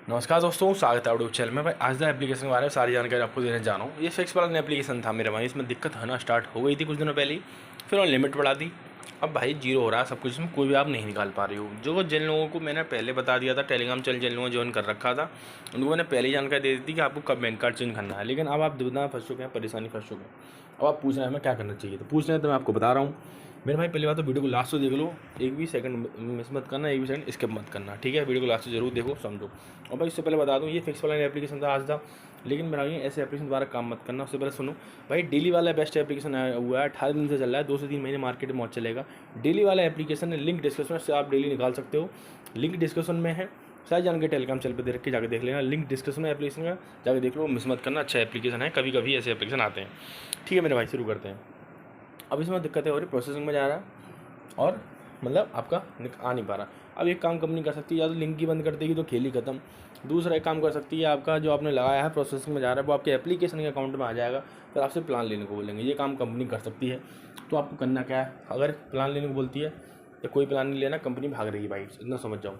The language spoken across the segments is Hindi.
नमस्कार दोस्तों, स्वागत है यूट्यूब चैनल में। भाई आज द एप्लीकेशन के बारे में सारी जानकारी आपको देने जा रहा हूँ। ये फिक्स वाला एप्लीकेशन था मेरे भाई, इसमें दिक्कत होना स्टार्ट हो गई थी कुछ दिनों पहले ही, फिर उन्होंने लिमिट बढ़ा दी। अब भाई जीरो हो रहा है सब कुछ, इसमें कोई भी आप नहीं निकाल पा रही हो। जो जिन लोगों को मैंने पहले बता दिया था, टेलीग्राम चैनल जिन लोगों ने ज्वाइन कर रखा था, उनको मैंने पहले ही जानकारी दे दी थी कि आपको कब पैन कार्ड चेंज करना है। लेकिन अब आप दुविधा फंस चुके हैं, परेशानी फंस चुके हैं। अब आप पूछ रहे हैं हमें क्या करना चाहिए, तो पूछ रहे हैं तो मैं आपको बता रहा हूँ। मेरे भाई पहली बात तो वीडियो को लास्ट तो देख लो, एक भी सेकंड मिस मत करना, एक भी सेकंड स्किप मत करना, ठीक है। वीडियो को लास्ट से जरूर देखो, समझो। और भाई इससे पहले बता दूँ, ये फिक्स वाला एप्लीकेशन था आज था, लेकिन मेरा ये ऐसे एप्लीकेशन द्वारा काम मत करना। उससे पहले सुनो भाई, डेली वाला बेस्ट एप्लीकेशन आया हुआ है, 18 दिन से चल रहा है, 2 से 3 महीने मार्केट में मौज चलेगा। डेली वाला एप्लीकेशन है, लिंक डिस्क्रिप्शन से आप डेली निकाल सकते हो, लिंक डिस्क्रिप्शन में है। शायद जान के टेलीग्राम चैनल पे दे रख के जाकर देख लेना, लिंक डिस्क्रिप्शन में एप्लीकेशन का जाकर देख लो, मिस मत करना। अच्छा एप्लीकेशन है, कभी कभी ऐसे एप्लीकेशन आते हैं, ठीक है मेरे भाई। शुरू करते हैं। अब इसमें दिक्कतें हो रही, प्रोसेसिंग में जा रहा है और मतलब आपका आ नहीं पा रहा। अब एक काम कंपनी कर सकती है, या तो लिंक ही बंद कर देगी तो खेल ही खत्म। दूसरा एक काम कर सकती है, आपका जो आपने लगाया है प्रोसेसिंग में जा रहा है वो आपके एप्लीकेशन के अकाउंट में आ जाएगा, फिर आपसे प्लान लेने को बोलेंगे। ये काम कंपनी कर सकती है। तो आपको करना क्या है, अगर प्लान लेने को बोलती है या कोई प्लान नहीं लेना, कंपनी भाग रही है भाई, इतना समझ जाओ।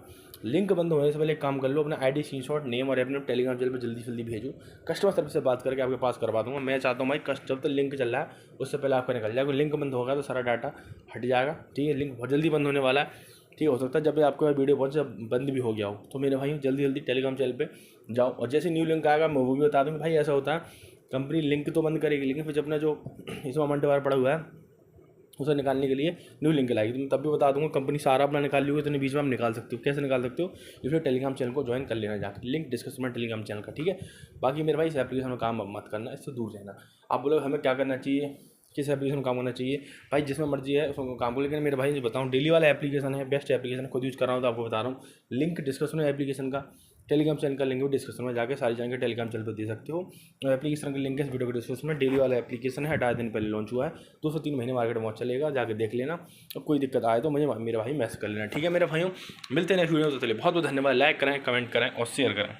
लिंक बंद होने से पहले एक काम कर लो, अपना आईडी स्क्रीनशॉट, नेम और अपने टेलीग्राम चैनल पर जल्दी जल्दी भेजो। कस्टमर सर्विस से बात करके आपके पास करवा दूंगा। मैं चाहता हूँ भाई जब तक लिंक चल रहा है उससे पहले आपका निकल जाएगा। लिंक बंद होगा तो सारा डाटा हट जाएगा, ठीक है। लिंक बहुत जल्दी बंद होने वाला है, ठीक। हो सकता है जब आपको वीडियो पहुँच जब बंद भी हो गया हो। तो मेरे भाई जल्दी जल्दी टेलीग्राम चैनल पे जाओ, और जैसे न्यू लिंक आएगा मैं वो भी बता दूँगा। भाई ऐसा होता है, कंपनी लिंक तो बंद करेगी, लेकिन फिर जब अपना जो इसमें अमाउंट बार पड़ा हुआ है उसे निकालने के लिए न्यू लिंक लाएगी, तो मैं तब भी बता दूंगा। कंपनी सारा अपना निकाल ली होगी तो बीच में आप निकाल सकते हो। कैसे निकाल सकते हो, इसलिए टेलीग्राम चैनल को ज्वाइन कर लेना जाकर, लिंक डिस्क्रिप्शन में टेलीग्राम चैनल का, ठीक है। बाकी मेरे भाई इस एप्लीकेशन में काम मत करना, इससे दूर रहना। आप बोलोगे हमें क्या करना चाहिए, किस एप्लीकेशन में काम करना चाहिए, भाई जिसमें मर्जी है उसमें काम को। लेकिन मेरे भाई जो बताऊँ, डेली वाला एप्लीकेशन है, बेस्ट एप्लीकेशन है, खुद यूज़ कर रहा हूँ तो आपको बता रहा हूँ। लिंक डिस्क्रिप्शन में एप्लीकेशन का, टेलीग्राम चैनल का लिंक भी डिस्क्रिप्शन में जाकर सारी जानकारी टेलीग्राम चैनल पर दे सकते हो। और एप्लीकेशन का लिंक है इस वीडियो के डिस्क्रिप्शन में। डेली वाला एप्लीकेशन है, 18 दिन पहले लॉन्च हुआ है, 2 से 3 महीने मार्केट में चलेगा, जाकर देख लेना। अब कोई दिक्कत आए तो मुझे मेरे भाई मैसेज कर लेना, ठीक है मेरे भाइयों। मिलते हैं नेक्स्ट वीडियो, तो चलिए बहुत बहुत धन्यवाद। लाइक करें, कमेंट करें और शेयर करें।